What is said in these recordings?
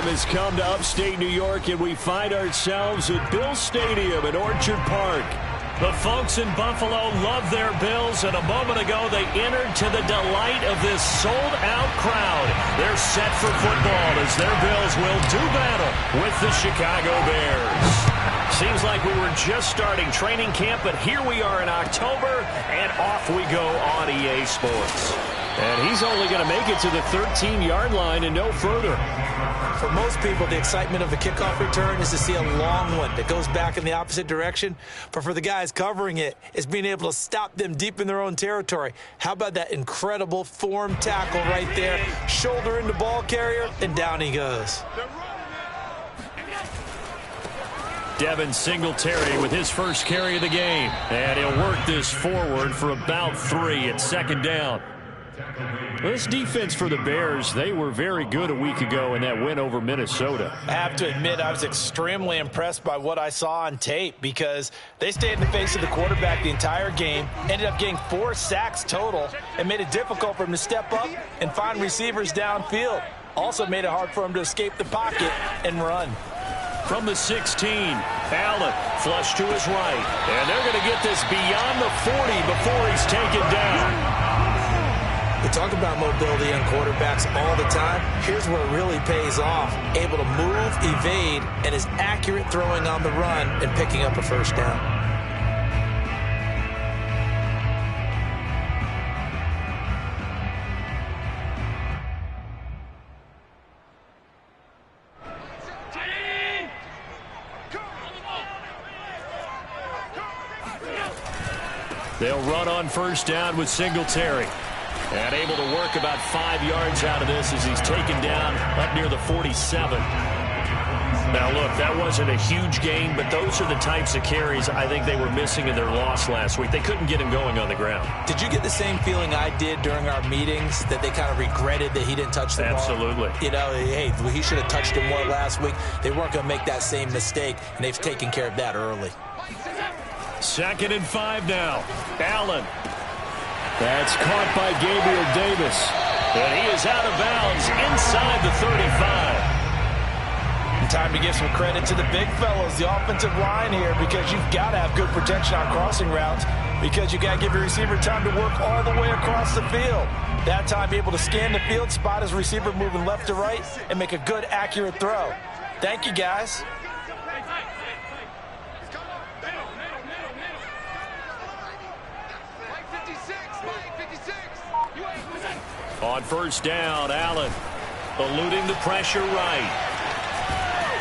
time has come to upstate New York, and we find ourselves at Bill Stadium in Orchard Park. The folks in Buffalo love their Bills, and a moment ago they entered to the delight of this sold-out crowd. They're set for football as their Bills will do battle with the Chicago Bears. Seems like we were just starting training camp, but here we are in October, and off we go on EA Sports. And he's only going to make it to the 13-yard line and no further. For most people, the excitement of a kickoff return is to see a long one that goes back in the opposite direction. But for the guys covering it, it's being able to stop them deep in their own territory. How about that incredible form tackle right there? Shoulder into ball carrier, and down he goes. Devin Singletary with his first carry of the game. And he'll work this forward for about 3 at second down. This defense for the Bears, they were very good a week ago in that win over Minnesota. I have to admit, I was extremely impressed by what I saw on tape because they stayed in the face of the quarterback the entire game, ended up getting 4 sacks total, and made it difficult for him to step up and find receivers downfield. Also made it hard for him to escape the pocket and run. From the 16, Allen flush to his right. And they're going to get this beyond the 40 before he's taken down. We talk about mobility on quarterbacks all the time. Here's where it really pays off. Able to move, evade, and is accurate throwing on the run and picking up a first down. They'll run on first down with Singletary. And able to work about 5 yards out of this as he's taken down up near the 47. Now, look, that wasn't a huge gain, but those are the types of carries I think they were missing in their loss last week. They couldn't get him going on the ground. Did you get the same feeling I did during our meetings, that they kind of regretted that he didn't touch the ball? Absolutely. You know, hey, he should have touched it more last week. They weren't going to make that same mistake, and they've taken care of that early. 2nd and 5 now. Allen. That's caught by Gabriel Davis. And he is out of bounds inside the 35. And time to give some credit to the big fellows, the offensive line here, because you've got to have good protection on crossing routes, because you got to give your receiver time to work all the way across the field. That time, be able to scan the field, spot his receiver moving left to right, and make a good, accurate throw. Thank you, guys. On first down, Allen eluding the pressure right.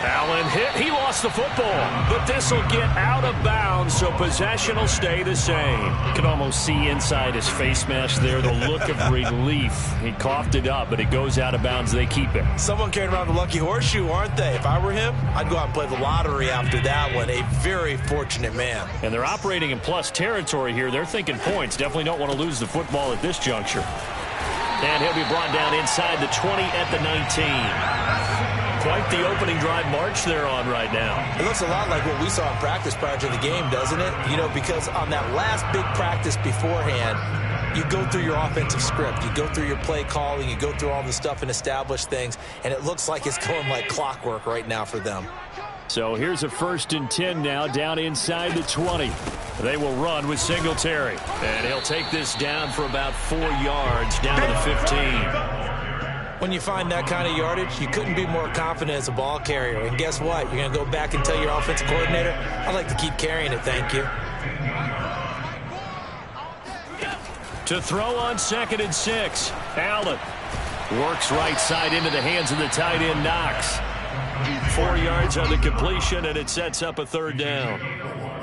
Allen hit. He lost the football, but this will get out of bounds, so possession will stay the same. You can almost see inside his face mask there the look of relief. He coughed it up, but it goes out of bounds. They keep it. Someone carrying around the lucky horseshoe, aren't they? If I were him, I'd go out and play the lottery after that one. A very fortunate man. And they're operating in plus territory here. They're thinking points. Definitely don't want to lose the football at this juncture. And he'll be brought down inside the 20 at the 19. Quite the opening drive march they're on right now. It looks a lot like what we saw in practice prior to the game, doesn't it? You know, because on that last big practice beforehand, you go through your offensive script. You go through your play calling. You go through all the stuff and establish things. And it looks like it's going like clockwork right now for them. So here's a 1st and 10 now down inside the 20. They will run with Singletary. And he'll take this down for about 4 yards down to the 15. When you find that kind of yardage, you couldn't be more confident as a ball carrier. And guess what? You're going to go back and tell your offensive coordinator, I'd like to keep carrying it, thank you. To throw on 2nd and 6. Allen works right side into the hands of the tight end, Knox. 4 yards on the completion, and it sets up a 3rd down.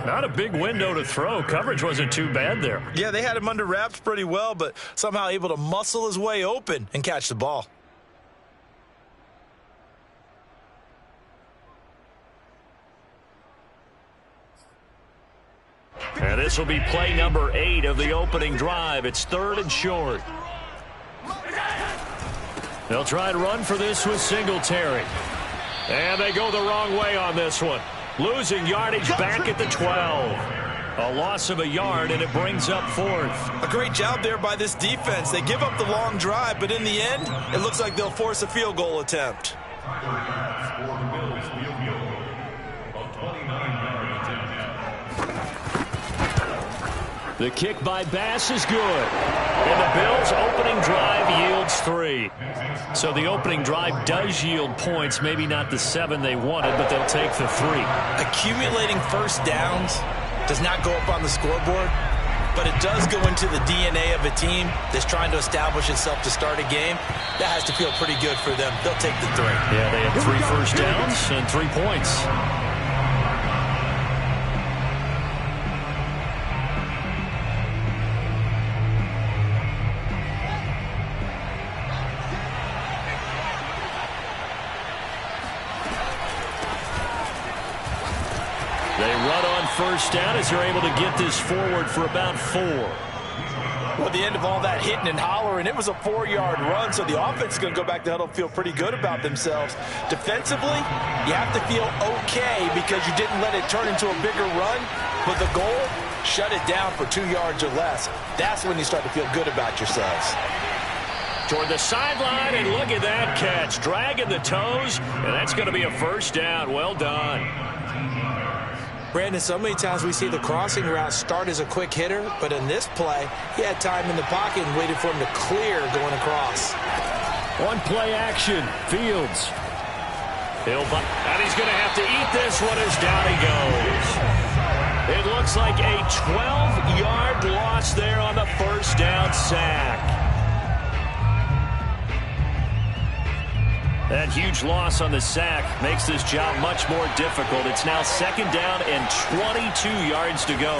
Not a big window to throw. Coverage wasn't too bad there. Yeah, they had him under wraps pretty well, but somehow able to muscle his way open and catch the ball. And this will be play number 8 of the opening drive. It's 3rd and short. They'll try and run for this with Singletary. And they go the wrong way on this one. Losing yardage back at the 12. A loss of a yard, and it brings up 4th. A great job there by this defense. They give up the long drive, but in the end, it looks like they'll force a field goal attempt. The kick by Bass is good. And the Bills' opening drive yields 3. So the opening drive does yield points. Maybe not the 7 they wanted, but they'll take the 3. Accumulating first downs does not go up on the scoreboard, but it does go into the DNA of a team that's trying to establish itself to start a game. That has to feel pretty good for them. They'll take the 3. Yeah, they had 3 first downs and 3 points. They run on first down as they're able to get this forward for about 4. Well, at the end of all that hitting and hollering, it was a 4-yard run, so the offense is going to go back to huddle and feel pretty good about themselves. Defensively, you have to feel okay because you didn't let it turn into a bigger run, but the goal, shut it down for 2 yards or less. That's when you start to feel good about yourselves. Toward the sideline, and look at that catch. Dragging the toes, and that's going to be a first down. Well done. Brandon, so many times we see the crossing route start as a quick hitter, but in this play, he had time in the pocket and waited for him to clear going across. One play action, Fields. And he's going to have to eat this one as down he goes. It looks like a 12-yard loss there on the first down sack. That huge loss on the sack makes this job much more difficult. It's now 2nd down and 22 yards to go.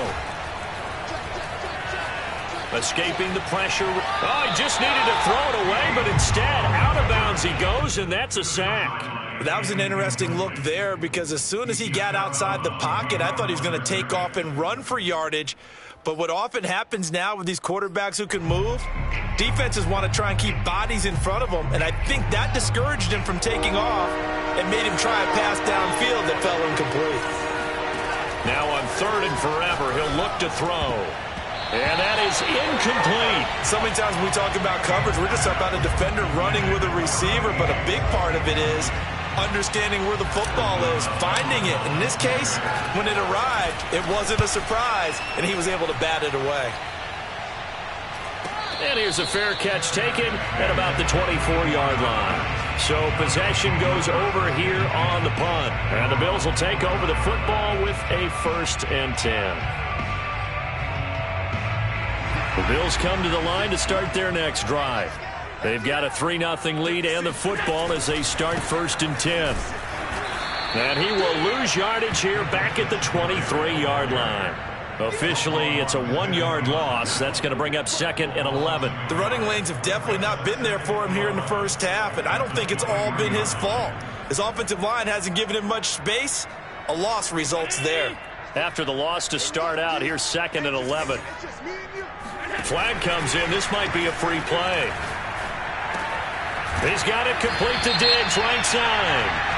Escaping the pressure. Oh, he just needed to throw it away, but instead, out of bounds he goes, and that's a sack. That was an interesting look there because as soon as he got outside the pocket, I thought he was going to take off and run for yardage. But what often happens now with these quarterbacks who can move, defenses want to try and keep bodies in front of them, and I think that discouraged him from taking off and made him try a pass downfield that fell incomplete. Now on 3rd and forever, he'll look to throw. And that is incomplete. So many times when we talk about coverage, we're just about a defender running with a receiver, but a big part of it is understanding where the football is, finding it. In this case, when it arrived, it wasn't a surprise, and he was able to bat it away. And here's a fair catch taken at about the 24-yard line. So possession goes over here on the punt. And the Bills will take over the football with a 1st and 10. The Bills come to the line to start their next drive. They've got a 3-0 lead and the football as they start 1st and 10. And he will lose yardage here back at the 23-yard line. Officially, it's a 1-yard loss. That's going to bring up 2nd and 11. The running lanes have definitely not been there for him here in the first half, and I don't think it's all been his fault. His offensive line hasn't given him much space. A loss results there. After the loss to start out, here's 2nd and 11. Flag comes in. This might be a free play. He's got it complete to Diggs, right side.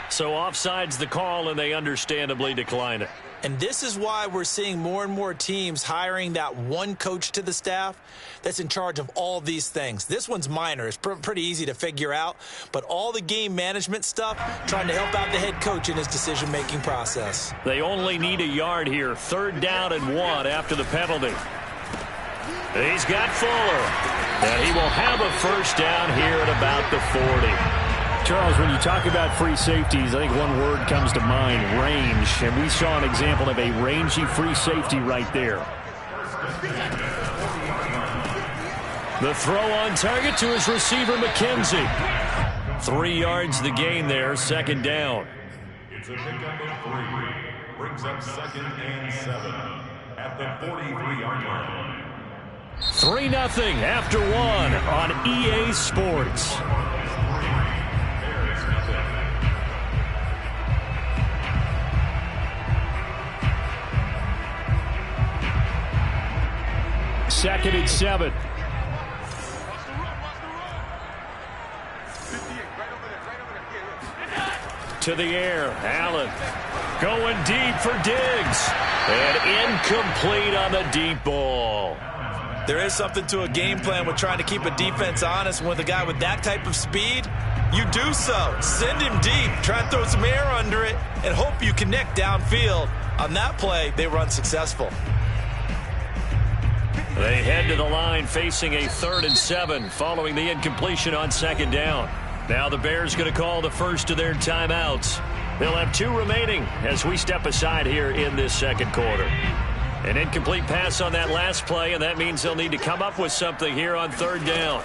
So offside's the call, and they understandably decline it. And this is why we're seeing more and more teams hiring that one coach to the staff that's in charge of all these things. This one's minor. It's pretty easy to figure out. But all the game management stuff, trying to help out the head coach in his decision-making process. They only need a yard here. 3rd down and 1 after the penalty. He's got Fuller. And he will have a 1st down here at about the 40. Charles, when you talk about free safeties, I think one word comes to mind, range. And we saw an example of a rangy free safety right there. The throw on target to his receiver, McKenzie. 3 yards the gain there, 2nd down. It's a pickup of 3. Brings up 2nd and 7 at the 43-yard line. 3-0 after 1 on EA Sports. Second and 7. To the air, Allen going deep for Diggs. And incomplete on the deep ball. There is something to a game plan with trying to keep a defense honest. With a guy with that type of speed, you do so. Send him deep, try and throw some air under it, and hope you connect downfield. On that play, they run successful. They head to the line facing a 3rd and 7 following the incompletion on 2nd down. Now the Bears going to call the first of their timeouts. They'll have 2 remaining as we step aside here in this 2nd quarter. An incomplete pass on that last play, and that means they'll need to come up with something here on 3rd down.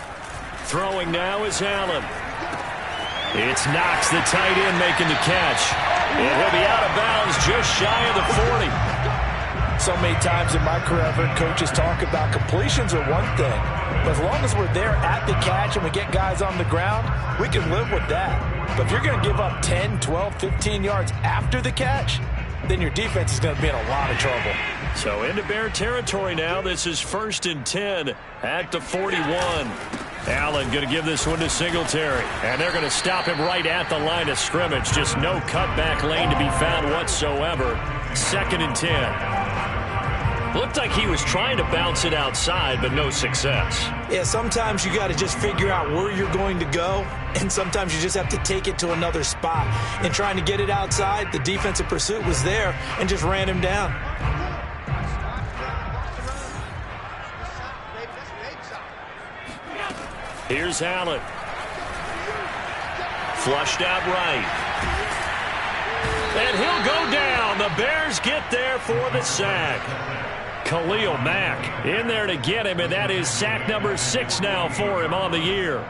Throwing now is Allen. It's Knox, the tight end, making the catch. And he'll be out of bounds just shy of the 40. So many times in my career, I've heard coaches talk about completions are one thing. But as long as we're there at the catch and we get guys on the ground, we can live with that. But if you're going to give up 10, 12, 15 yards after the catch, then your defense is going to be in a lot of trouble. So into Bear territory now. This is 1st and 10 at the 41. Allen going to give this one to Singletary. And they're going to stop him right at the line of scrimmage. Just no cutback lane to be found whatsoever. 2nd and 10. Looked like he was trying to bounce it outside, but no success. Yeah, sometimes you got to just figure out where you're going to go, and sometimes you just have to take it to another spot. And trying to get it outside, the defensive pursuit was there and just ran him down. Here's Allen. Flushed out right. And he'll go down. The Bears get there for the sack. Khalil Mack in there to get him, and that is sack number 6 now for him on the year.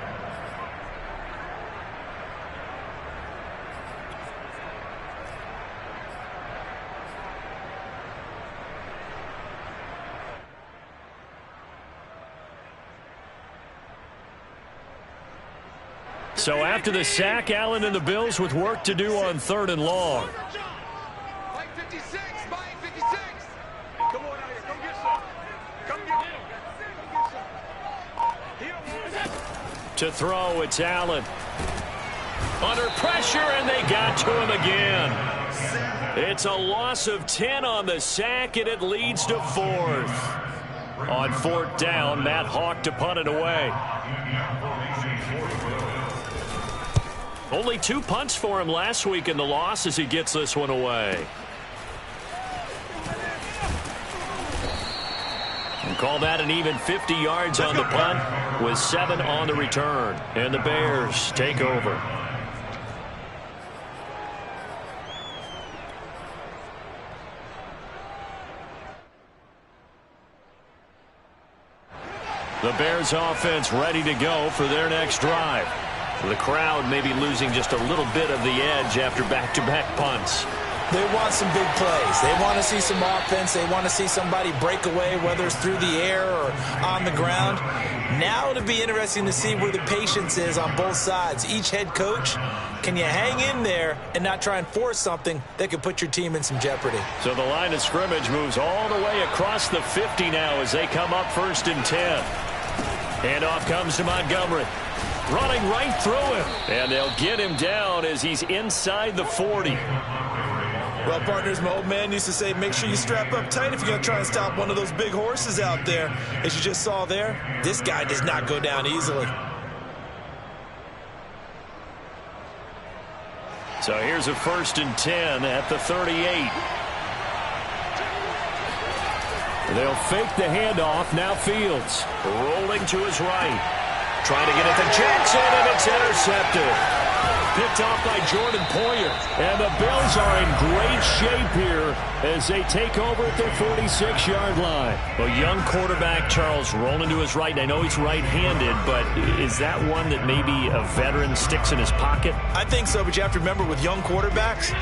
So after the sack, Allen and the Bills with work to do on 3rd and long. To throw, it's Allen. Under pressure, and they got to him again. It's a loss of 10 on the sack, and it leads to 4th. On 4th down, Matt Hawk to punt it away. Only 2 punts for him last week in the loss as he gets this one away. And call that an even 50 yards on the punt with 7 on the return. And the Bears take over. The Bears offense ready to go for their next drive. The crowd may be losing just a little bit of the edge after back-to-back punts. They want some big plays. They want to see some offense. They want to see somebody break away, whether it's through the air or on the ground. Now it'll be interesting to see where the patience is on both sides. Each head coach, can you hang in there and not try and force something that could put your team in some jeopardy? So the line of scrimmage moves all the way across the 50 now as they come up 1st and 10. Handoff comes to Montgomery. Running right through him. And they'll get him down as he's inside the 40. Well, partners, my old man used to say, make sure you strap up tight if you're going to try and stop one of those big horses out there. As you just saw there, this guy does not go down easily. So here's a 1st and 10 at the 38. They'll fake the handoff. Now Fields rolling to his right. Trying to get it to Jackson, and it's intercepted. Picked off by Jordan Poyer. And the Bills are in great shape here as they take over at their 46-yard line. Well, young quarterback Charles rolling to his right. And I know he's right-handed, but is that one that maybe a veteran sticks in his pocket? I think so, but you have to remember with young quarterbacks,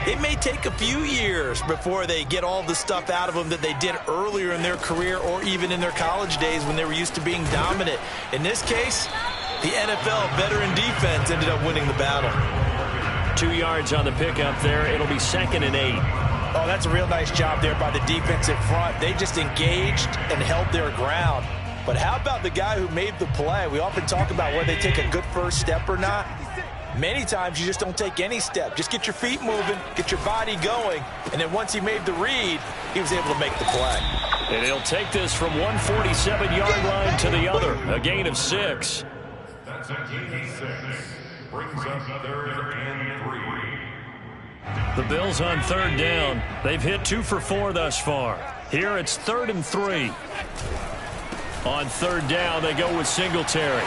it may take a few years before they get all the stuff out of them that they did earlier in their career or even in their college days when they were used to being dominant. In this case, the NFL veteran defense ended up winning the battle. 2 yards on the pickup there. It'll be 2nd and 8. Oh, that's a real nice job there by the defensive front. They just engaged and held their ground. But how about the guy who made the play? We often talk about whether they take a good first step or not. Many times you just don't take any step. Just get your feet moving, get your body going, and then once he made the read, he was able to make the play. And he'll take this from 147-yard line to the other. A gain of 6. That's a gain of 6. Brings up 3rd and 3. The Bills on 3rd down. They've hit 2 for 4 thus far. Here it's 3rd and 3. On 3rd down, they go with Singletary.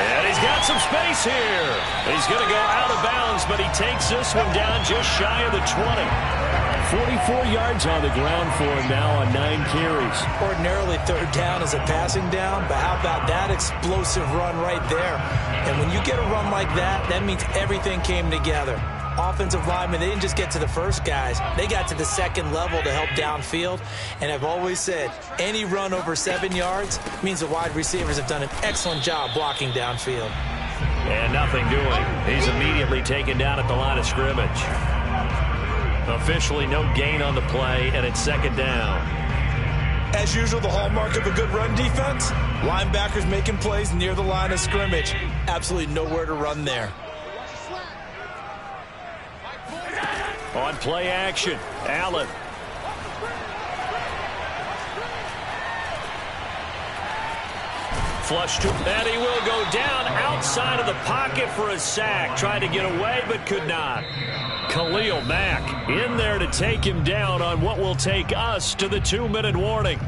And he's got some space here. He's going to go out of bounds, but he takes this one down just shy of the 20. 44 yards on the ground for him now on 9 carries. Ordinarily, 3rd down is a passing down, but how about that explosive run right there? And when you get a run like that, that means everything came together. Offensive linemen, they didn't just get to the first guys. They got to the second level to help downfield. And I've always said, any run over 7 yards means the wide receivers have done an excellent job blocking downfield. And nothing doing. He's immediately taken down at the line of scrimmage. Officially no gain on the play, and it's 2nd down. As usual, the hallmark of a good run defense, linebackers making plays near the line of scrimmage. Absolutely nowhere to run there. On play action, Allen. Flush to, and he will go down outside of the pocket for a sack. Tried to get away, but could not. Khalil Mack in there to take him down on what will take us to the 2-minute warning.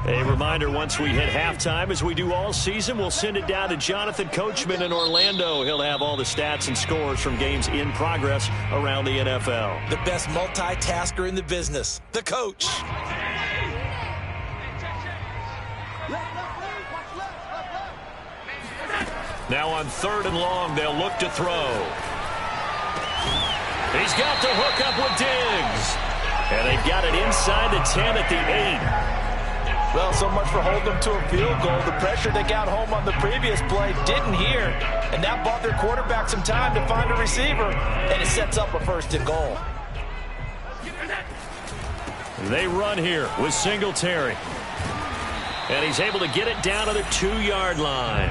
A reminder, once we hit halftime, as we do all season, we'll send it down to Jonathan Coachman in Orlando. He'll have all the stats and scores from games in progress around the NFL. The best multitasker in the business, the coach. Now on 3rd and long, they'll look to throw. He's got the hook up with Diggs. And they've got it inside the 10 at the 8. Well, so much for holding them to a field goal. The pressure they got home on the previous play didn't hear, and that bought their quarterback some time to find a receiver, and it sets up a 1st and goal. They run here with Singletary. And he's able to get it down to the 2-yard line.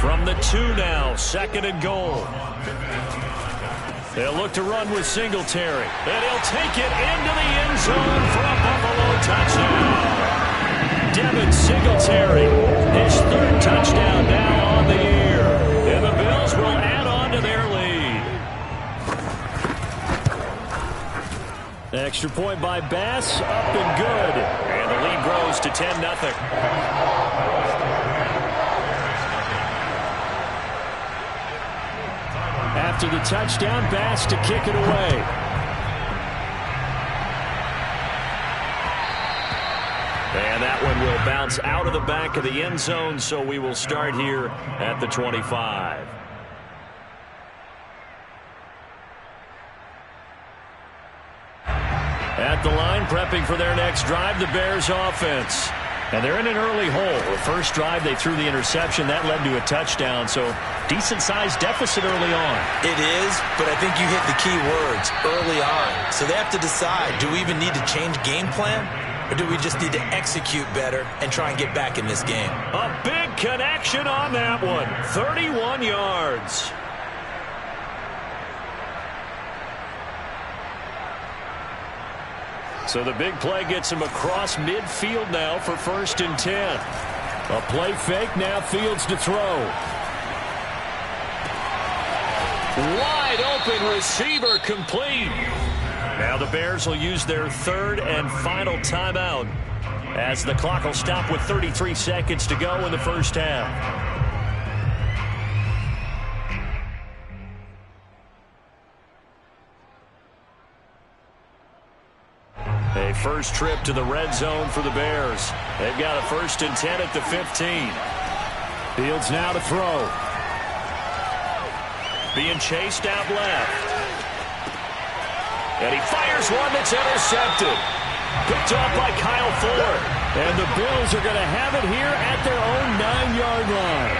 From the 2 now, 2nd and goal. They'll look to run with Singletary. And he'll take it into the end zone for a Buffalo touchdown. Devin Singletary, his 3rd touchdown now on the year. And the Bills will add on to their lead. Extra point by Bass, up and good. And the lead grows to 10-0. After the touchdown, Bass to kick it away. And that one will bounce out of the back of the end zone, so we will start here at the 25. At the line, prepping for their next drive, the Bears offense. And they're in an early hole. The first drive, they threw the interception. That led to a touchdown, so decent-sized deficit early on. It is, but I think you hit the key words, early on. So they have to decide, do we even need to change game plan? Or do we just need to execute better and try and get back in this game? A big connection on that one. 31 yards. So the big play gets him across midfield now for 1st and 10. A play fake, now Fields to throw. Wide open receiver complete. Now the Bears will use their 3rd and final timeout as the clock will stop with 33 seconds to go in the first half. A first trip to the red zone for the Bears. They've got a 1st and 10 at the 15. Fields now to throw. Being chased out left. And he fires one that's intercepted. Picked off by Kyle Ford. And the Bills are going to have it here at their own 9-yard line.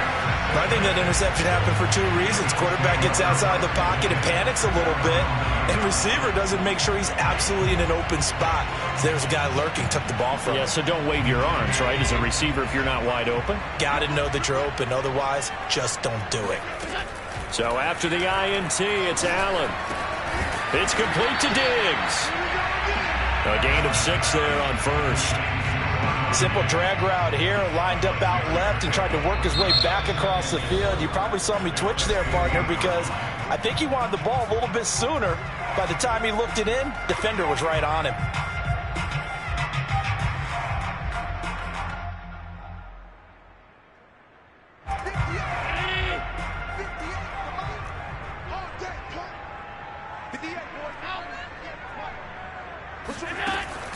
I think that interception happened for two reasons. Quarterback gets outside the pocket and panics a little bit, and receiver doesn't make sure he's absolutely in an open spot. So there's a guy lurking, took the ball from him. Yeah, so don't wave your arms, right, as a receiver if you're not wide open. Got to know that you're open. Otherwise, just don't do it. So after the INT, it's Allen. It's complete to Diggs. A gain of 6 there on first. Simple drag route here, lined up out left and tried to work his way back across the field. You probably saw me twitch there, partner, because I think he wanted the ball a little bit sooner. By the time he looked it in, defender was right on him.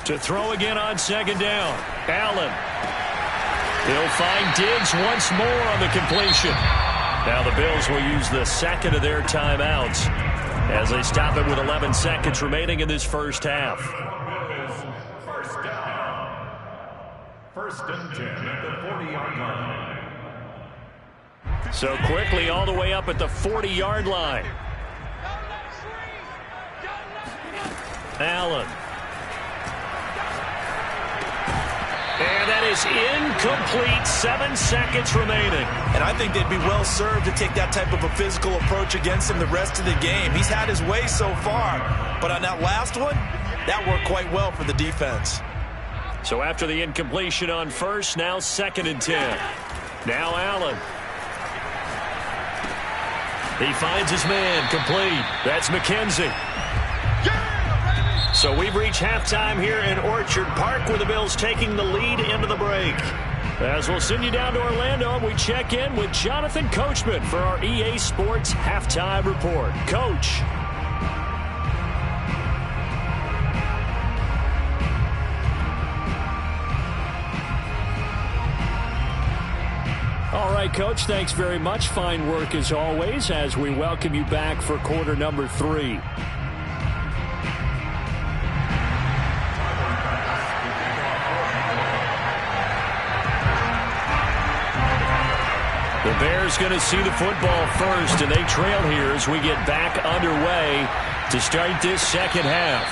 To throw again on second down. Allen. He'll find Diggs once more on the completion. Now the Bills will use the second of their timeouts as they stop it with 11 seconds remaining in this first half. First down. First and 10 at the 40-yard line. So quickly all the way up at the 40-yard line. Allen. And that is incomplete. 7 seconds remaining. And I think they'd be well served to take that type of a physical approach against him the rest of the game. He's had his way so far, but on that last one, that worked quite well for the defense. So after the incompletion on first, now second and 10. Now Allen. He finds his man, complete. That's McKenzie. So we've reached halftime here in Orchard Park with the Bills taking the lead into the break. As we'll send you down to Orlando, we check in with Jonathan Coachman for our EA Sports Halftime Report. Coach. All right, Coach, thanks very much. Fine work as always as we welcome you back for quarter number 3. The Bears going to see the football first, and they trail here as we get back underway to start this second half.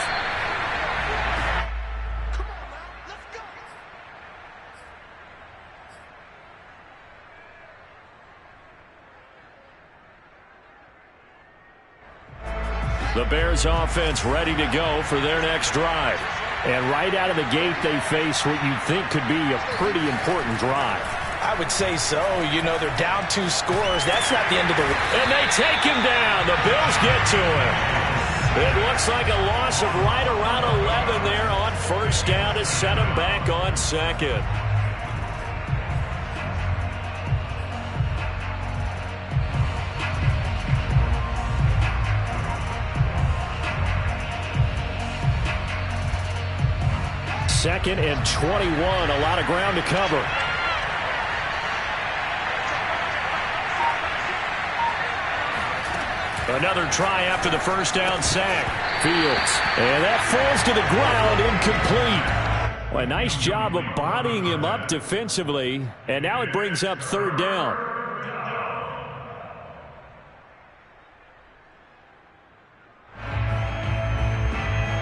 The Bears offense ready to go for their next drive. And right out of the gate, they face what you think could be a pretty important drive. I would say so. You know, they're down 2 scores. That's not the end of the... And they take him down. The Bills get to him. It looks like a loss of right around 11 there on first down to set him back on second. Second and 21. A lot of ground to cover. Another try after the first down sack. Fields. And that falls to the ground, incomplete. Well, a nice job of bodying him up defensively. And now it brings up third down.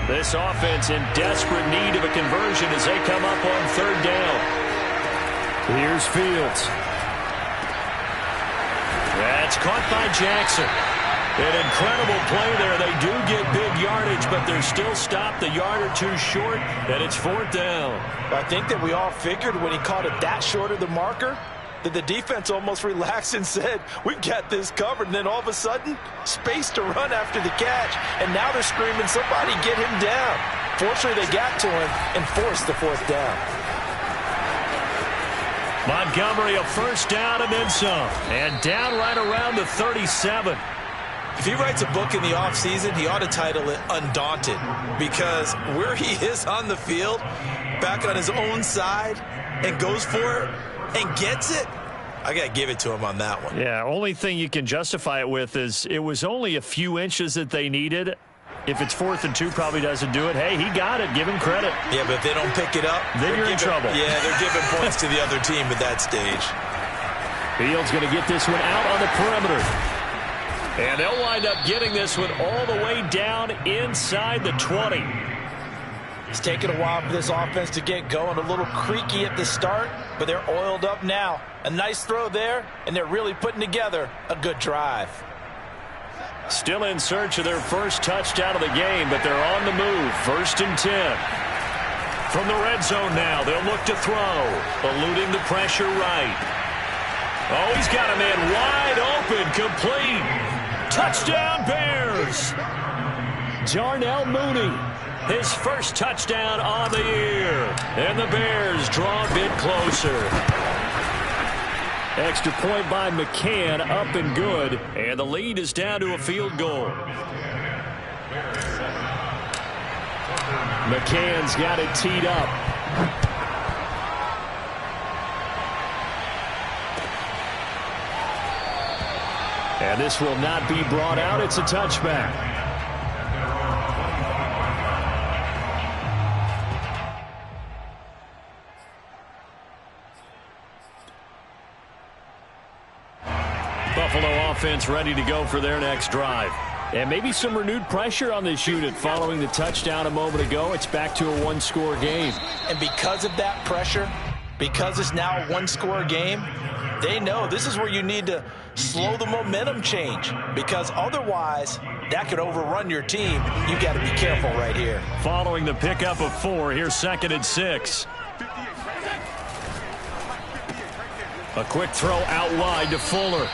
This offense in desperate need of a conversion as they come up on third down. Here's Fields. That's caught by Jackson. An incredible play there. They do get big yardage, but they're still stopped a yard or two short, and it's fourth down. I think that we all figured when he caught it that short of the marker that the defense almost relaxed and said, we've got this covered. And then all of a sudden, space to run after the catch. And now they're screaming, somebody get him down. Fortunately, they got to him and forced the fourth down. Montgomery a first down and then some. And down right around the 37. If he writes a book in the offseason, he ought to title it Undaunted, because where he is on the field, back on his own side, and goes for it and gets it, I got to give it to him on that one. Yeah, only thing you can justify it with is it was only a few inches that they needed. If it's 4th and 2, probably doesn't do it. Hey, he got it. Give him credit. Yeah, but if they don't pick it up, then you're in trouble. Yeah, they're giving points to the other team at that stage. Fields going to get this one out on the perimeter. And they'll wind up getting this one all the way down inside the 20. It's taken a while for this offense to get going. A little creaky at the start, but they're oiled up now. A nice throw there, and they're really putting together a good drive. Still in search of their first touchdown of the game, but they're on the move. 1st and 10. From the red zone now, they'll look to throw. Eluding the pressure right. Oh, he's got a man wide open, complete. Touchdown, Bears. Darnell Mooney, his first touchdown on the year. And the Bears draw a bit closer. Extra point by McCann, up and good. And the lead is down to a field goal. McCann's got it teed up. And this will not be brought out. It's a touchback. Buffalo offense ready to go for their next drive. And maybe some renewed pressure on this unit following the touchdown a moment ago. It's back to a one-score game. And because of that pressure, because it's now a one-score game, they know this is where you need to slow the momentum change, because otherwise that could overrun your team. You got to be careful right here. Following the pickup of 4, here's 2nd and 6. A quick throw out wide to Fuller.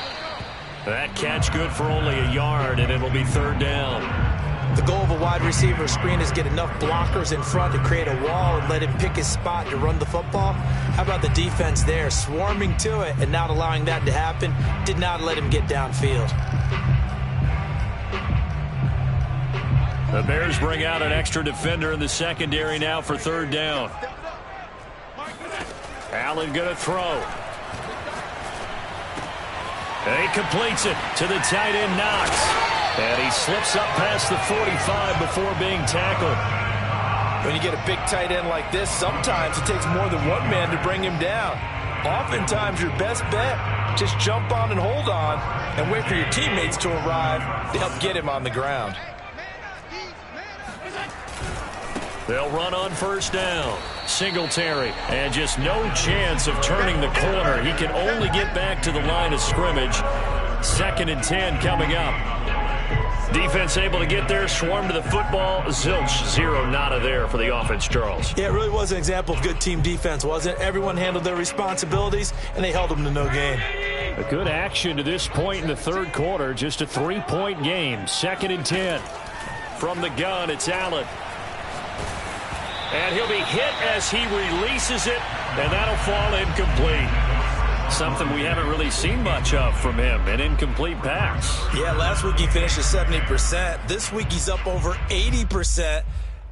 That catch good for only a yard, and it'll be 3rd down. The goal of a wide receiver screen is get enough blockers in front to create a wall and let him pick his spot to run the football. How about the defense there, swarming to it and not allowing that to happen? Did not let him get downfield. The Bears bring out an extra defender in the secondary now for 3rd down. Allen going to throw. And he completes it to the tight end, Knox. And he slips up past the 45 before being tackled. When you get a big tight end like this, sometimes it takes more than one man to bring him down. Oftentimes, your best bet, just jump on and hold on and wait for your teammates to arrive to help get him on the ground. They'll run on 1st down. Singletary, and just no chance of turning the corner. He can only get back to the line of scrimmage. 2nd and 10 coming up. Defense able to get there, swarm to the football. Zilch, 0 nada there for the offense, Charles. Yeah, it really was an example of good team defense, wasn't it? Everyone handled their responsibilities, and they held them to no gain. A good action to this point in the 3rd quarter. Just a 3-point game. 2nd and 10. From the gun, it's Allen. And he'll be hit as he releases it, and that'll fall incomplete. Something we haven't really seen much of from him, an incomplete pass. Yeah, last week he finished at 70%. This week he's up over 80%.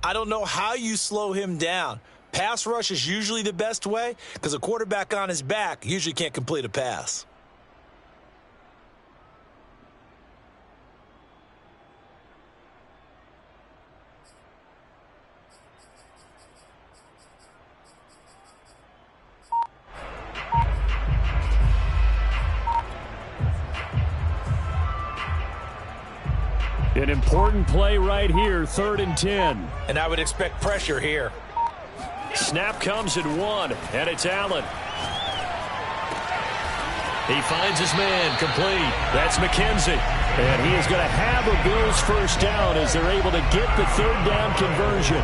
I don't know how you slow him down. Pass rush is usually the best way, because a quarterback on his back usually can't complete a pass. An important play right here, 3rd and 10. And I would expect pressure here. Snap comes at 1, and it's Allen. He finds his man, complete. That's McKenzie. And he is going to have a Bills 1st down as they're able to get the 3rd down conversion.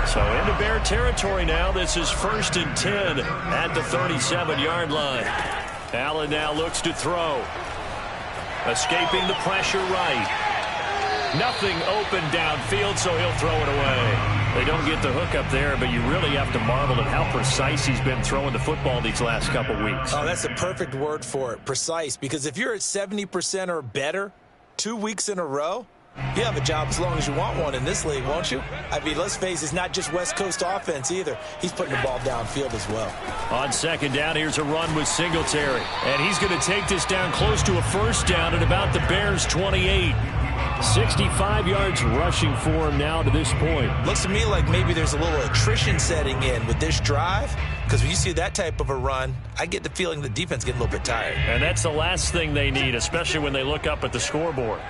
So into Bear territory now. This is 1st and 10 at the 37-yard line. Allen now looks to throw. Escaping the pressure right. Nothing open downfield, so he'll throw it away. They don't get the hook up there, but you really have to marvel at how precise he's been throwing the football these last couple weeks. Oh, that's a perfect word for it, precise, because if you're at 70% or better 2 weeks in a row, you have a job as long as you want one in this league, won't you? I mean, let's face it, it's not just West Coast offense either. He's putting the ball downfield as well. On 2nd down, here's a run with Singletary. And he's going to take this down close to a 1st down at about the Bears' 28. 65 yards rushing for him now to this point. Looks to me like maybe there's a little attrition setting in with this drive, because when you see that type of a run, I get the feeling the defense getting a little bit tired. And that's the last thing they need, especially when they look up at the scoreboard.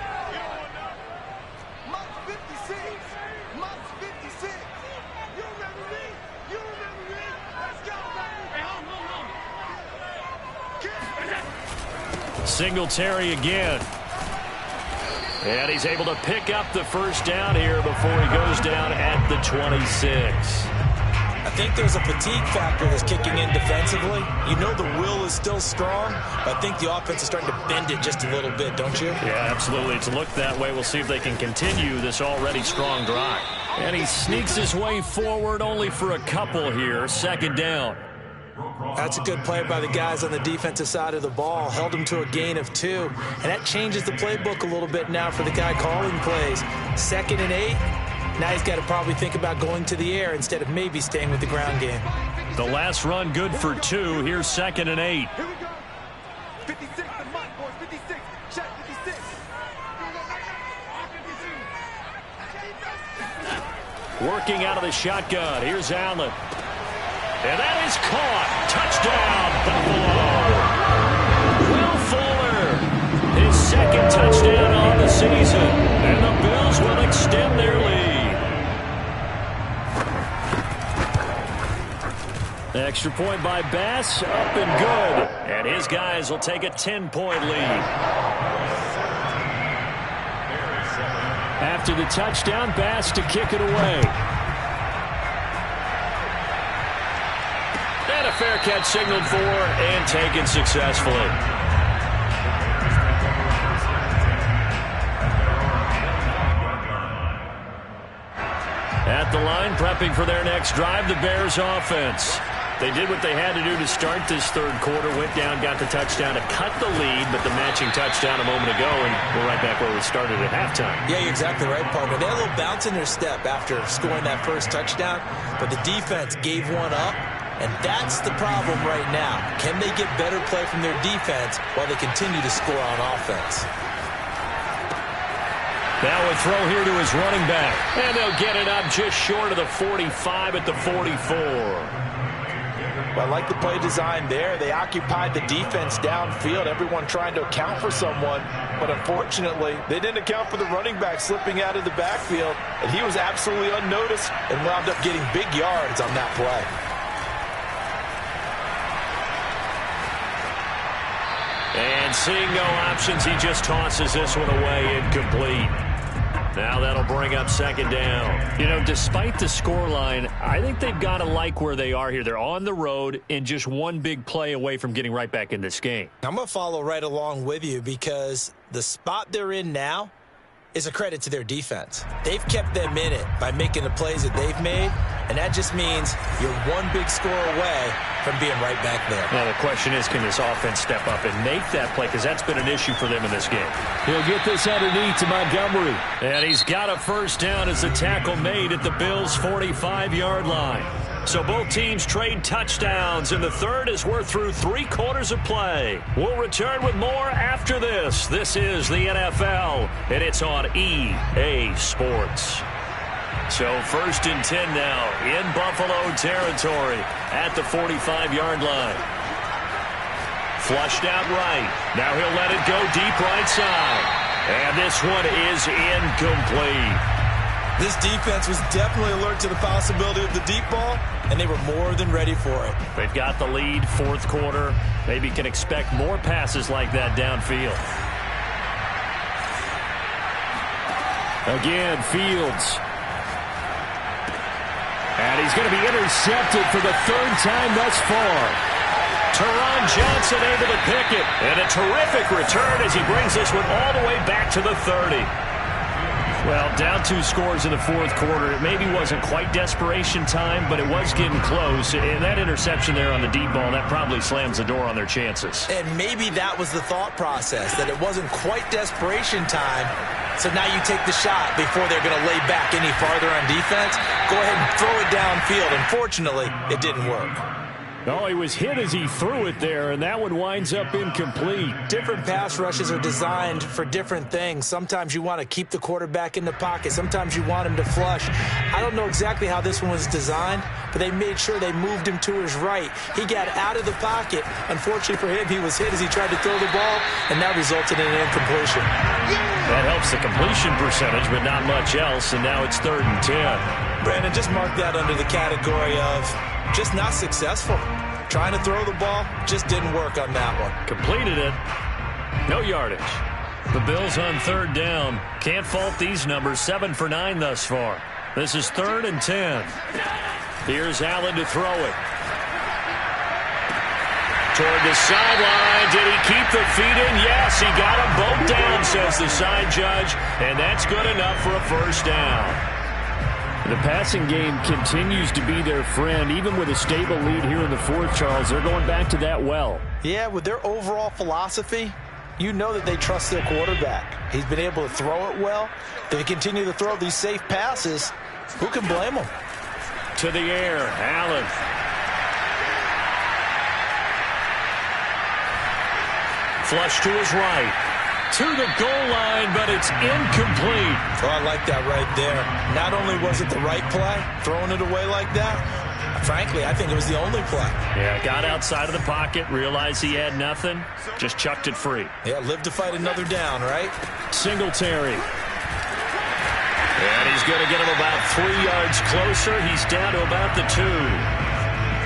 Singletary again. And he's able to pick up the first down here before he goes down at the 26. I think there's a fatigue factor that's kicking in defensively. You know the will is still strong, but I think the offense is starting to bend it just a little bit, don't you? Yeah, absolutely. It's looked that way. We'll see if they can continue this already strong drive. And he sneaks his way forward only for a couple here. Second down. That's a good play by the guys on the defensive side of the ball. Held them to a gain of 2. And that changes the playbook a little bit now for the guy calling plays. 2nd and 8. Now he's got to probably think about going to the air instead of maybe staying with the ground game. The last run good for 2. Here's 2nd and 8. Here we go. 56, the mark, boys. 56. Check 56. Working out of the shotgun. Here's Allen. And that is caught. Touchdown, Buffalo. Will Fuller, his 2nd touchdown on the season. And the Bills will extend their lead. Extra point by Bass, up and good. And his guys will take a 10-point lead. After the touchdown, Bass to kick it away. And a fair catch signaled for and taken successfully. At the line, prepping for their next drive, the Bears offense. They did what they had to do to start this third quarter. Went down, got the touchdown to cut the lead, but the matching touchdown a moment ago, and we're right back where we started at halftime. Yeah, you're exactly right, partner. They had a little bounce in their step after scoring that first touchdown, but the defense gave one up, and that's the problem right now. Can they get better play from their defense while they continue to score on offense? Now a throw here to his running back, and they'll get it up just short of the 45 at the 44. Well, I like the play design there. They occupied the defense downfield, everyone trying to account for someone. But unfortunately, they didn't account for the running back slipping out of the backfield. And he was absolutely unnoticed and wound up getting big yards on that play. And seeing no options, he just tosses this one away, incomplete. Now that'll bring up 2nd down. You know, despite the scoreline, I think they've got to like where they are here. They're on the road and just one big play away from getting right back in this game. I'm going to follow right along with you because the spot they're in now is a credit to their defense. They've kept them in it by making the plays that they've made, and that just means you're one big score away from being right back there. Now the question is, can this offense step up and make that play? Because that's been an issue for them in this game. He'll get this underneath to Montgomery. And he's got a first down as the tackle made at the Bills' 45-yard line. So both teams trade touchdowns in the third as we're through 3 quarters of play. We'll return with more after this. This is the NFL, and it's on EA Sports. So 1st and 10 now in Buffalo territory at the 45-yard line. Flushed out right. Now he'll let it go deep right side. And this one is incomplete. This defense was definitely alert to the possibility of the deep ball, and they were more than ready for it. They've got the lead, 4th quarter. Maybe can expect more passes like that downfield. Again, Fields. And he's going to be intercepted for the 3rd time thus far. Teron Johnson able to pick it. And a terrific return as he brings this one all the way back to the 30. Well, down 2 scores in the 4th quarter. It maybe wasn't quite desperation time, but it was getting close. And that interception there on the deep ball, that probably slams the door on their chances. And maybe that was the thought process, that it wasn't quite desperation time. So now you take the shot before they're going to lay back any farther on defense. Go ahead and throw it downfield. Unfortunately, it didn't work. Oh, he was hit as he threw it there, and that one winds up incomplete. Different pass rushes are designed for different things. Sometimes you want to keep the quarterback in the pocket. Sometimes you want him to flush. I don't know exactly how this one was designed, but they made sure they moved him to his right. He got out of the pocket. Unfortunately for him, he was hit as he tried to throw the ball, and that resulted in an incompletion. That helps the completion percentage, but not much else, and now it's 3rd and 10. Brandon, just mark that under the category of just not successful. Trying to throw the ball just didn't work on that one. Completed it. No yardage. The Bills on 3rd down. Can't fault these numbers. 7 for 9 thus far. This is 3rd and 10. Here's Allen to throw it. Toward the sideline. Did he keep the feet in? Yes, he got them both down, says the side judge. And that's good enough for a first down. The passing game continues to be their friend. Even with a stable lead here in the 4th, Charles, they're going back to that well. Yeah, with their overall philosophy, you know that they trust their quarterback. He's been able to throw it well. They continue to throw these safe passes. Who can blame them? To the air, Allen. Flush to his right. To the goal line, but it's incomplete. Oh, I like that right there. Not only was it the right play, throwing it away like that, frankly, I think it was the only play. Yeah, got outside of the pocket, realized he had nothing, just chucked it free. Yeah, live to fight another down, right? Singletary. And he's going to get him about 3 yards closer. He's down to about the 2.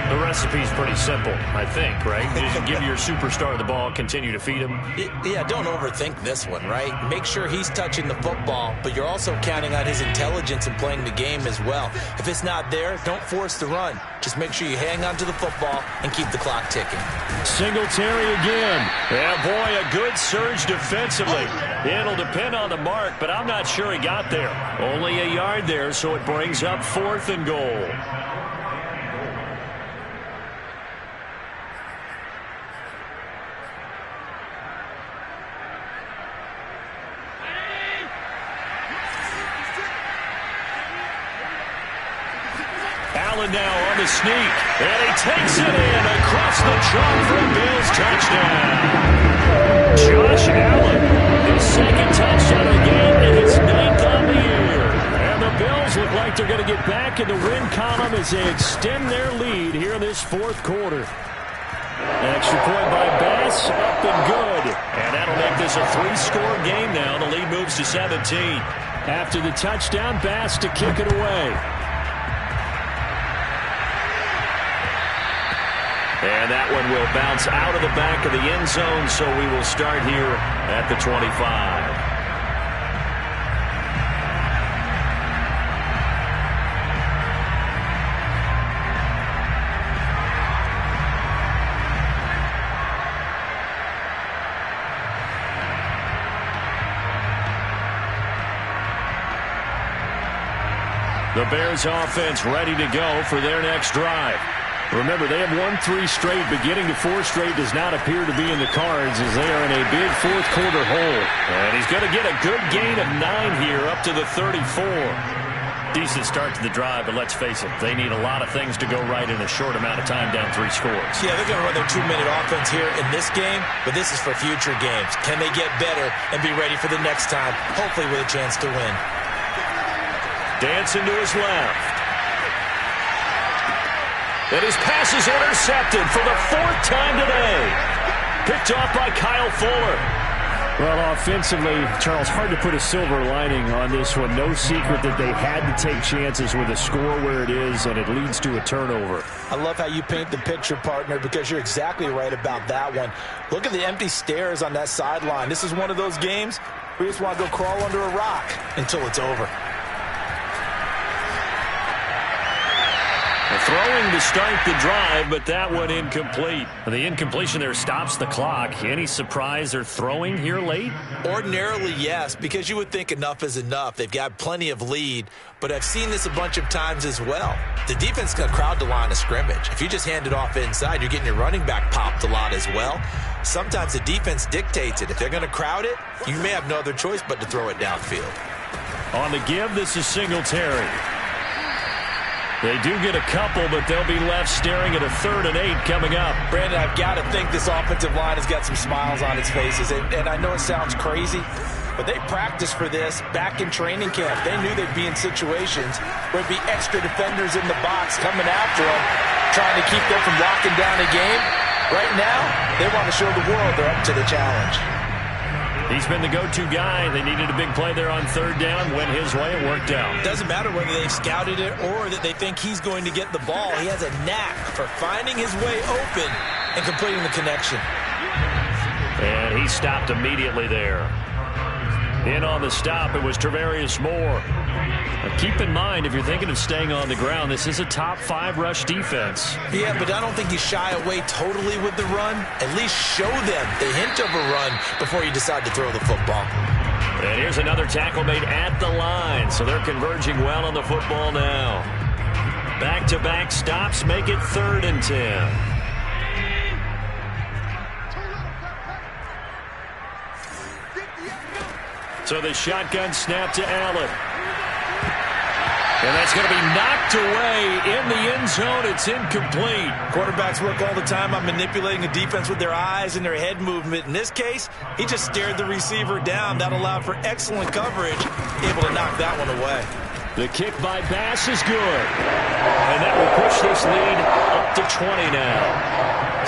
The recipe's pretty simple, I think, right? You give your superstar the ball, continue to feed him. Yeah, don't overthink this one, right? Make sure he's touching the football, but you're also counting on his intelligence in playing the game as well. If it's not there, don't force the run. Just make sure you hang on to the football and keep the clock ticking. Singletary again. Yeah, boy, a good surge defensively. It'll depend on the mark, but I'm not sure he got there. Only a yard there, so it brings up 4th and goal. Allen now on the sneak, and he takes it in across the chalk for a Bills touchdown. Josh Allen, his 2nd touchdown of the game, and his 9th on the year. And the Bills look like they're going to get back in the win column as they extend their lead here in this 4th quarter. Extra point by Bass, up and good. And that'll make this a 3-score game now. The lead moves to 17. After the touchdown, Bass to kick it away. And that one will bounce out of the back of the end zone, so we will start here at the 25. The Bears offense ready to go for their next drive. Remember, they have won 3 straight, but getting to 4 straight does not appear to be in the cards as they are in a big 4th quarter hole. And he's going to get a good gain of 9 here up to the 34. Decent start to the drive, but let's face it, they need a lot of things to go right in a short amount of time down 3 scores. Yeah, they're going to run their 2-minute offense here in this game, but this is for future games. Can they get better and be ready for the next time, hopefully with a chance to win? Dancing to his left. And his pass is intercepted for the 4th time today. Picked off by Kyle Fuller. Well, offensively, Charles, hard to put a silver lining on this one. No secret that they had to take chances with a score where it is, and it leads to a turnover. I love how you paint the picture, partner, because you're exactly right about that one. Look at the empty stares on that sideline. This is one of those games where you just want to go crawl under a rock until it's over. Throwing to start the drive, but that one incomplete. The incompletion there stops the clock. Any surprise they're throwing here late? Ordinarily, yes, because you would think enough is enough. They've got plenty of lead, but I've seen this a bunch of times as well. The defense can crowd the line of scrimmage. If you just hand it off inside, you're getting your running back popped a lot as well. Sometimes the defense dictates it. If they're going to crowd it, you may have no other choice but to throw it downfield. On the give, this is Singletary. They do get a couple, but they'll be left staring at a 3rd and 8 coming up. Brandon, I've got to think this offensive line has got some smiles on its faces. And I know it sounds crazy, but they practiced for this back in training camp. They knew they'd be in situations where there'd be extra defenders in the box coming after them, trying to keep them from locking down a game. Right now, they want to show the world they're up to the challenge. He's been the go-to guy. They needed a big play there on 3rd down. Went his way. It worked out. Doesn't matter whether they've scouted it or that they think he's going to get the ball. He has a knack for finding his way open and completing the connection. And he stopped immediately there. In on the stop, it was Travarius Moore. Now keep in mind, if you're thinking of staying on the ground, this is a top 5 rush defense. Yeah, but I don't think you shy away totally with the run. At least show them the hint of a run before you decide to throw the football. And here's another tackle made at the line, so they're converging well on the football now. Back-to-back stops make it 3rd and 10. So the shotgun snap to Allen. And that's going to be knocked away in the end zone. It's incomplete. Quarterbacks work all the time on manipulating a defense with their eyes and their head movement. In this case, he just stared the receiver down. That allowed for excellent coverage, able to knock that one away. The kick by Bass is good. And that will push this lead up to 20 now.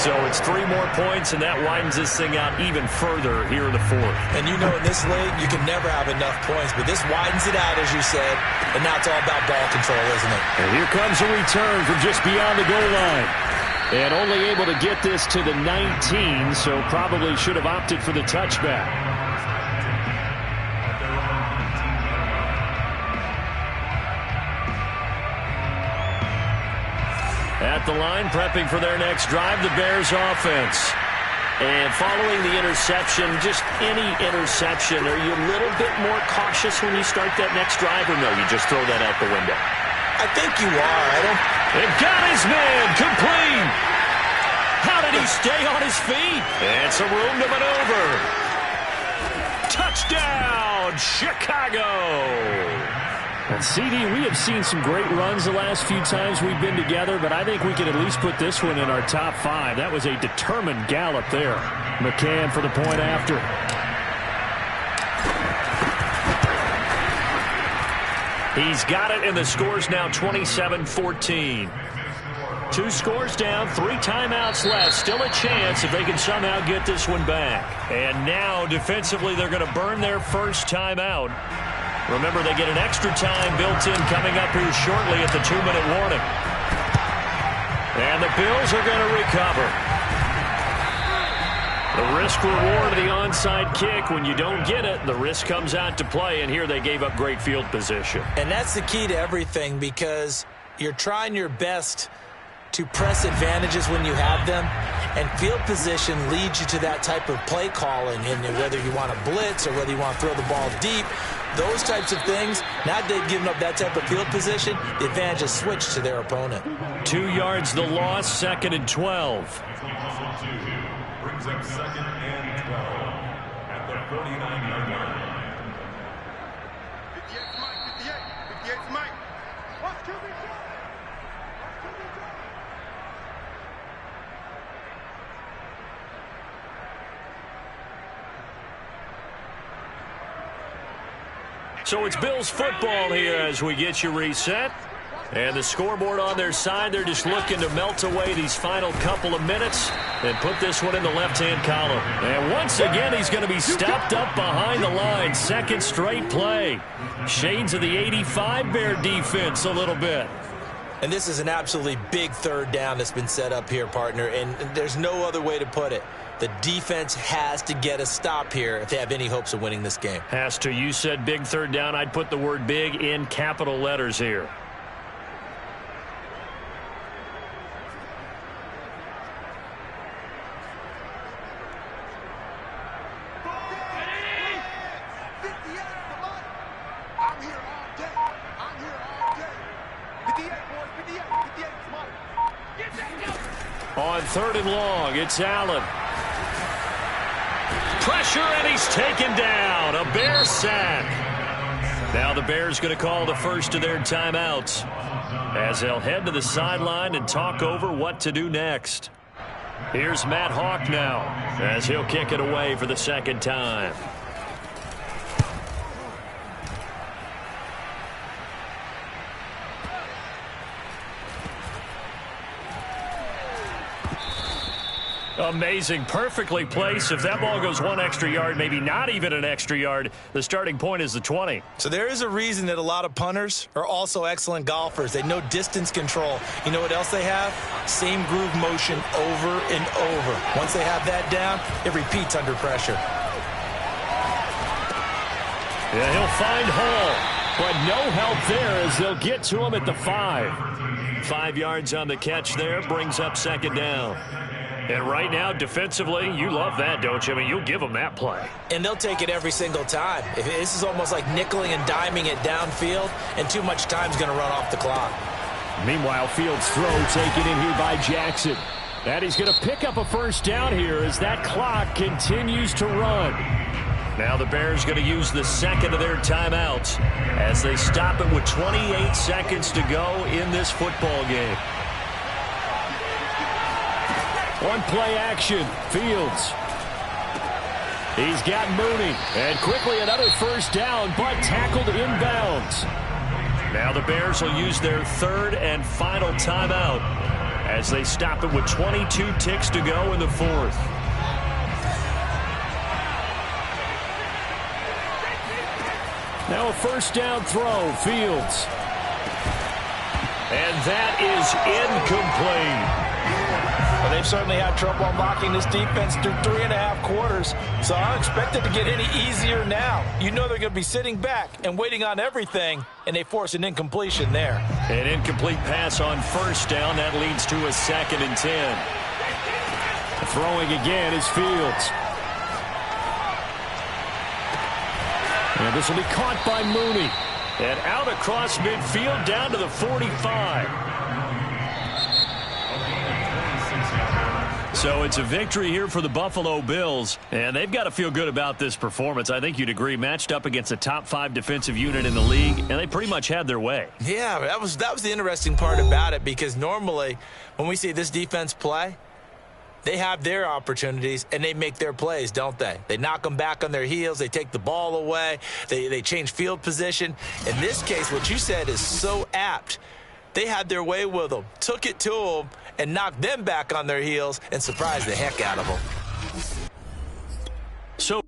So it's 3 more points, and that widens this thing out even further here in the 4th. And you know in this league, you can never have enough points, but this widens it out, as you said, and now it's all about ball control, isn't it? And here comes a return from just beyond the goal line. And only able to get this to the 19, so probably should have opted for the touchback. At the line, prepping for their next drive, the Bears offense. And following the interception, just any interception, are you a little bit more cautious when you start that next drive, or no, you just throw that out the window? I think you are. It got his man complete. How did he stay on his feet? And some room to maneuver. Touchdown, Chicago. And CD, we have seen some great runs the last few times we've been together, but I think we can at least put this one in our top 5. That was a determined gallop there. McCann for the point after. He's got it, and the score's now 27-14. 2 scores down, 3 timeouts left. Still a chance if they can somehow get this one back. And now, defensively, they're going to burn their first timeout. Remember, they get an extra time built in coming up here shortly at the 2-minute warning. And the Bills are going to recover. The risk-reward of the onside kick, when you don't get it, the risk comes out to play, and here they gave up great field position. And that's the key to everything, because you're trying your best to press advantages when you have them, and field position leads you to that type of play calling, and whether you want to blitz or whether you want to throw the ball deep, those types of things. Now they've given up that type of field position, the advantage is switched to their opponent. 2 yards the loss, 2nd and 12. Brings up 2nd and 12 at the 49-yard line. 58's Mike, 58. 58's Mike. Watch QB shot. So it's Bills football here as we get you reset. And the scoreboard on their side, they're just looking to melt away these final couple of minutes and put this one in the left-hand column. And once again, he's going to be stopped up behind the line. 2nd straight play. Shades of the 85 Bear defense a little bit. And this is an absolutely big 3rd down that's been set up here, partner, and there's no other way to put it. The defense has to get a stop here if they have any hopes of winning this game. Has to. You said big 3rd down. I'd put the word big in capital letters here. On 3rd and long, it's Allen. Pressure, and he's taken down. A Bear sack. Now the Bears going to call the first of their timeouts. as they'll head to the sideline and talk over what to do next. Here's Matt Hawk now as he'll kick it away for the second time. Amazing, perfectly placed. If that ball goes one extra yard, maybe not even an extra yard, the starting point is the 20. So there is a reason that a lot of punters are also excellent golfers. They know distance control. You know what else they have? Same groove motion over and over. Once they have that down, it repeats under pressure. Yeah, he'll find Hall, but no help there as they'll get to him at the 5. 5 yards on the catch there, brings up second down. And right now, defensively, you love that, don't you? I mean, you'll give them that play. And they'll take it every single time. This is almost like nickeling and diming it downfield, and too much time's going to run off the clock. Meanwhile, Fields' throw taken in here by Jackson. And he's going to pick up a first down here as that clock continues to run. Now the Bears going to use the second of their timeouts as they stop it with 28 seconds to go in this football game. One play action, Fields. He's got Mooney, and quickly another first down, but tackled inbounds. Now the Bears will use their third and final timeout as they stop it with 22 ticks to go in the fourth. Now a first down throw, Fields. And that is incomplete. Well, they've certainly had trouble unlocking this defense through 3.5 quarters, so I don't expect it to get any easier now. You know they're going to be sitting back and waiting on everything, and they force an incompletion there. An incomplete pass on first down. That leads to a 2nd and 10. Throwing again is Fields. And this will be caught by Mooney. And out across midfield down to the 45. So it's a victory here for the Buffalo Bills, and they've got to feel good about this performance. I think you'd agree, matched up against a top 5 defensive unit in the league, and they pretty much had their way. Yeah, that was the interesting part about it, because normally when we see this defense play, they have their opportunities, and they make their plays, don't they? They knock them back on their heels. They take the ball away. They change field position. In this case, what you said is so apt. They had their way with them, took it to them, and knocked them back on their heels and surprised the heck out of them. So